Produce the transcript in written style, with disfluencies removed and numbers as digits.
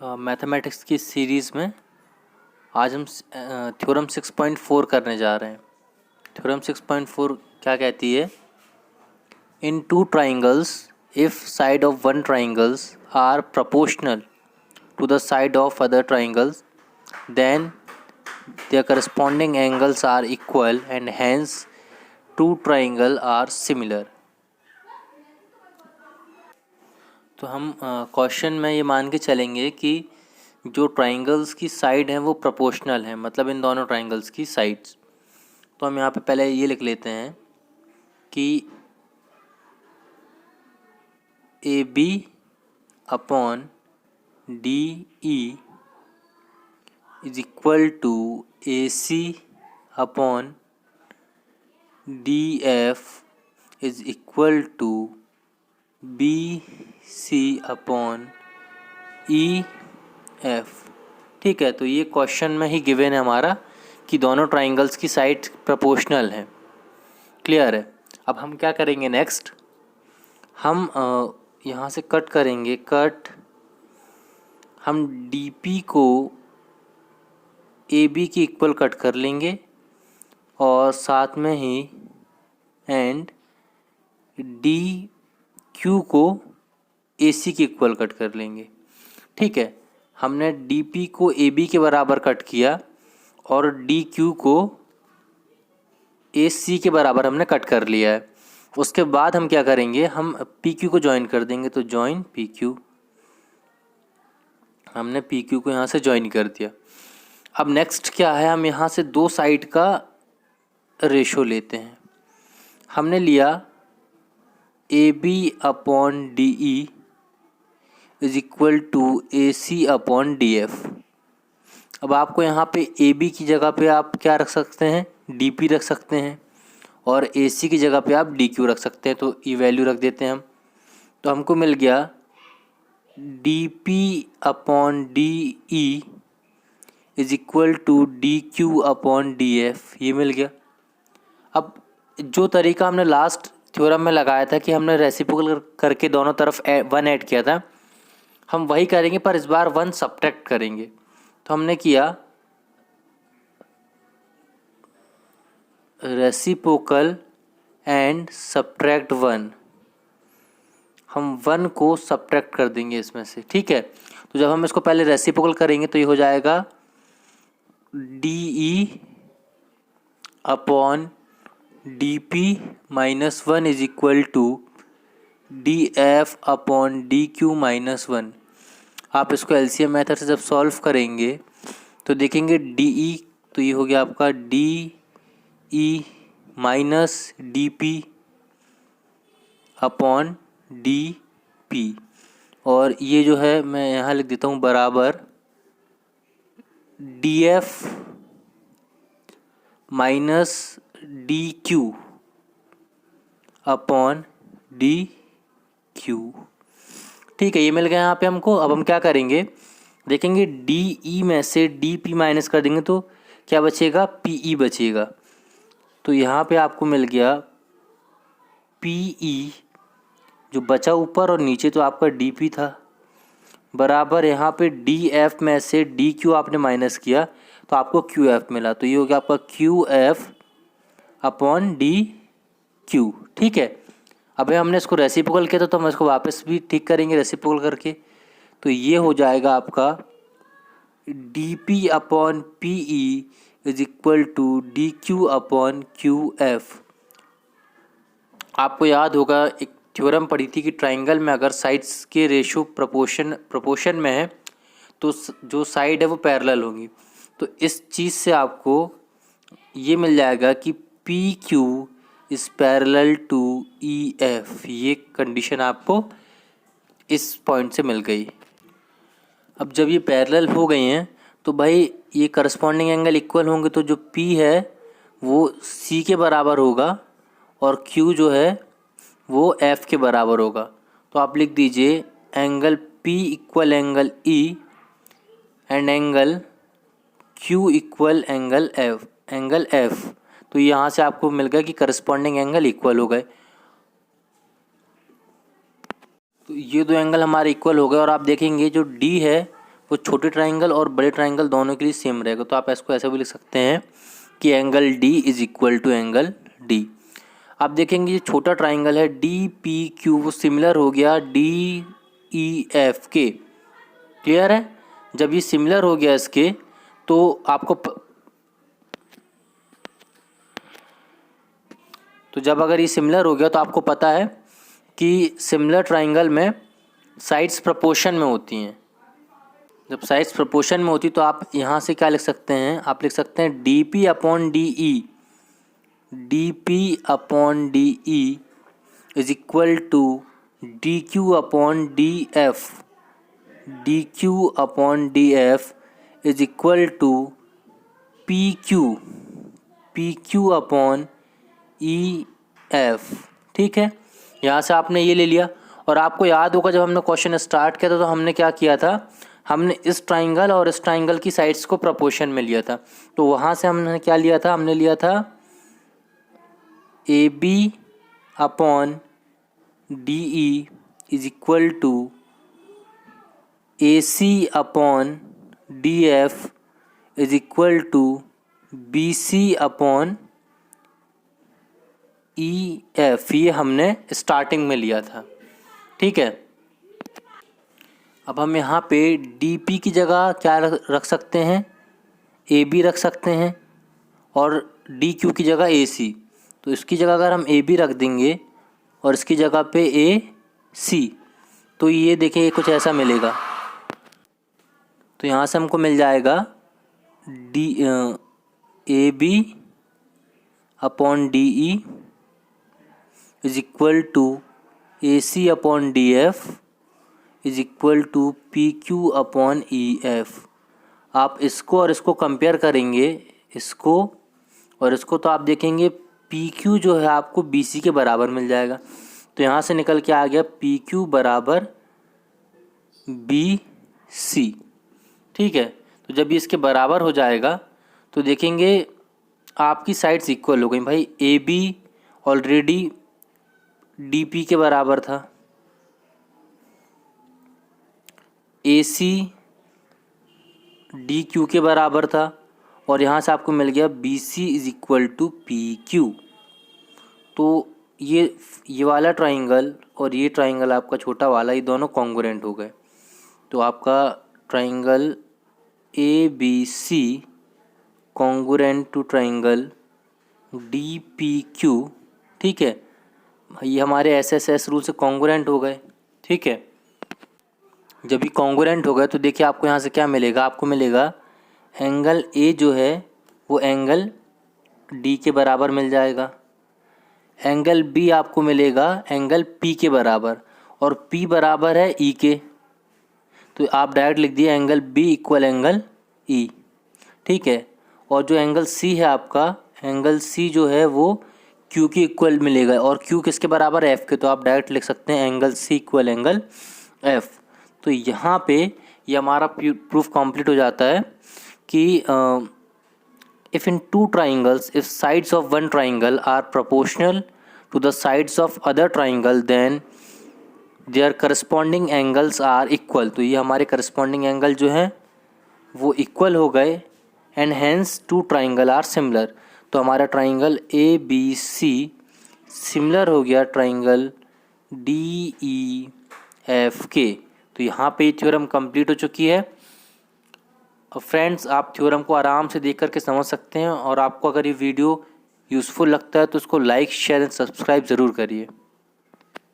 Mathematics की series में आज हम थ्योरम 6.4 करने जा रहे हैं। थ्योरम 6.4 क्या कहती है? In two triangles if side of one triangles are proportional to the side of other triangles then their corresponding angles are equal and hence two triangle are similar। तो हम क्वेश्चन में ये मान के चलेंगे कि जो ट्राइंगल्स की साइड हैं वो प्रोपोर्शनल हैं, मतलब इन दोनों ट्राइंगल्स की साइड्स। तो हम यहाँ पे पहले ये लिख लेते हैं कि A B upon D E is equal to A C upon D F is equal to B C upon E F. ठीक है, तो ये क्वेश्चन में ही गिवन है हमारा कि दोनों ट्राइंगल्स की साइड प्रोपोर्शनल हैं। क्लियर है? अब हम क्या करेंगे नेक्स्ट, हम यहाँ से कट करेंगे। हम डी पी को ए बी की इक्वल कट कर लेंगे और साथ में ही एंड डी क्यू को ए सी की इक्वल कट कर लेंगे। ठीक है, हमने डी पी को ए बी के बराबर कट किया और डी क्यू को ए सी के बराबर हमने कट कर लिया है। उसके बाद हम क्या करेंगे, हम पी क्यू को ज्वाइन कर देंगे। तो ज्वाइन पी क्यू, हमने पी क्यू को यहाँ से ज्वाइन कर दिया। अब नेक्स्ट क्या है, हम यहाँ से दो साइड का रेशो लेते हैं। हमने लिया A B upon D E is equal to A C upon D F. अब आपको यहाँ पे ए बी की जगह पे आप क्या रख सकते हैं, डी पी रख सकते हैं, और ए सी की जगह पे आप डी क्यू रख सकते हैं। तो ई वैल्यू रख देते हैं हम। तो हमको मिल गया D P upon D E is equal to D Q upon D F, ये मिल गया। अब जो तरीका हमने लास्ट थ्योरम में लगाया था कि हमने रेसिप्रोकल करके दोनों तरफ वन ऐड किया था, हम वही करेंगे पर इस बार वन सब्ट्रैक्ट करेंगे। तो हमने किया रेसिप्रोकल एंड सब्ट्रैक्ट वन, हम वन को सब्ट्रैक्ट कर देंगे इसमें से। ठीक है, तो जब हम इसको पहले रेसिप्रोकल करेंगे तो ये हो जाएगा D E upon D P minus one is equal to D F upon D Q minus one. आप इसको एलसीएम मेथड से जब सॉल्व करेंगे तो देखेंगे डी ई, तो ये हो गया आपका D E minus D P upon D P, और ये जो है मैं यहाँ लिख देता हूँ बराबर D F minus D Q upon D Q. ठीक है, ये मिल गया यहाँ पे हमको। अब हम क्या करेंगे, देखेंगे डी ई में से डी पी माइनस कर देंगे तो क्या बचेगा, पी ई बचेगा। तो यहाँ पे आपको मिल गया पी ई, जो बचा ऊपर और नीचे तो आपका डी पी था, बराबर यहाँ पे डी एफ में से डी क्यू आपने माइनस किया तो आपको क्यू एफ मिला। तो ये हो गया आपका Q F upon D Q. ठीक है, अबे हमने इसको रेसिप्रोकल किया था तो हम इसको वापस भी ठीक करेंगे रेसिप्रोकल करके। तो ये हो जाएगा आपका D P upon P E is equal to D Q upon Q F. आपको याद होगा एक थ्योरम पढ़ी थी कि ट्राइंगल में अगर साइड्स के रेशो प्रोपोर्शन में है तो जो साइड है वो पैरेलल होंगी। तो इस चीज़ से आपको ये मिल जाएगा कि P Q is parallel to E F. ये कंडीशन आपको इस पॉइंट से मिल गई। अब जब ये पैरेलल हो गई हैं तो भाई ये करस्पॉन्डिंग एंगल इक्वल होंगे, तो जो P है वो C के बराबर होगा और Q जो है वो F के बराबर होगा। तो आप लिख दीजिए angle P equal angle E and angle Q equal angle F। तो यहाँ से आपको मिल गया कि करस्पॉन्डिंग एंगल इक्वल हो गए। तो ये दो एंगल हमारे इक्वल हो गए और आप देखेंगे जो D है वो छोटे ट्राइंगल और बड़े ट्राइंगल दोनों के लिए सेम रहेगा। तो आप इसको ऐसे भी लिख सकते हैं कि angle D is equal to angle D. आप देखेंगे ये छोटा ट्राइंगल है डी पी क्यू, वो सिमिलर हो गया डी ई एफ के। क्लियर है? जब ये सिमिलर हो गया इसके तो आपको तो जब अगर ये सिमिलर हो गया तो आपको पता है कि सिमिलर ट्राइंगल में साइड्स प्रपोर्शन में होती हैं। जब साइड्स प्रपोर्शन में होती तो आप यहाँ से क्या लिख सकते हैं, आप लिख सकते हैं D P upon D E, D P upon D E is equal to D Q upon D F, D Q upon D F is equal to P Q, P Q upon E F. ठीक है, यहाँ से आपने ये ले लिया। और आपको याद होगा जब हमने क्वेश्चन स्टार्ट किया था तो हमने क्या किया था, हमने इस ट्राइंगल और इस ट्राइंगल की साइड्स को प्रोपोर्शन में लिया था। तो वहाँ से हमने क्या लिया था, हमने लिया था A B upon D E is equal to A C upon D F is equal to B C upon E F. ये हमने स्टार्टिंग में लिया था। ठीक है, अब हम यहाँ पे डी पी की जगह क्या रख सकते हैं, ए बी रख सकते हैं, और डी क्यू की जगह ए सी। तो इसकी जगह अगर हम ए बी रख देंगे और इसकी जगह पे ए सी, तो ये देखिए कुछ ऐसा मिलेगा। तो यहाँ से हमको मिल जाएगा D A B upon D E is equal to A C upon D F is equal to P Q upon E F. आप इसको और इसको कंपेयर करेंगे, इसको और इसको, तो आप देखेंगे पी क्यू जो है आपको बी सी के बराबर मिल जाएगा। तो यहाँ से निकल के आ गया पी क्यू बराबर बी सी। ठीक है, तो जब ये इसके बराबर हो जाएगा तो देखेंगे आपकी साइड्स इक्वल हो गई। भाई A B already D P के बराबर था, ए सी डी क्यू के बराबर था, और यहाँ से आपको मिल गया B C is equal to P Q. तो ये वाला ट्राइंगल और ये ट्राइंगल आपका छोटा वाला, ये दोनों कॉन्ग्रुएंट हो गए। तो आपका triangle A B C congruent to triangle D P Q. ठीक है, ये हमारे एस एस एस रूल से कॉन्ग्रुएंट हो गए। ठीक है, जब ये कॉन्ग्रुएंट हो गए तो देखिए आपको यहाँ से क्या मिलेगा, आपको मिलेगा एंगल ए जो है वो एंगल डी के बराबर मिल जाएगा, एंगल बी आपको मिलेगा एंगल पी के बराबर, और पी बराबर है ई के। तो आप डायरेक्ट लिख दिए angle B equal angle E. ठीक है, और जो एंगल सी है आपका, एंगल सी जो है वो क्यू के इक्वल मिलेगा, और क्यू किसके बराबर है, एफ के। तो आप डायरेक्ट लिख सकते हैं angle C equal angle F. तो यहाँ पे ये हमारा प्रूफ कंप्लीट हो जाता है कि if in two triangles if sides of one triangle are proportional to the sides of other triangle then their corresponding angles are equal. तो ये हमारे करस्पॉन्डिंग एंगल जो हैं वो इक्वल हो गए, and hence two triangle are similar. तो हमारा triangle A B C similar हो गया ट्राइंगल डी ई एफ के। तो यहाँ पे थ्योरम कंप्लीट हो चुकी है। और फ्रेंड्स, आप थ्योरम को आराम से देख करके समझ सकते हैं, और आपको अगर ये वीडियो यूज़फुल लगता है तो उसको लाइक शेयर एंड सब्सक्राइब ज़रूर करिए।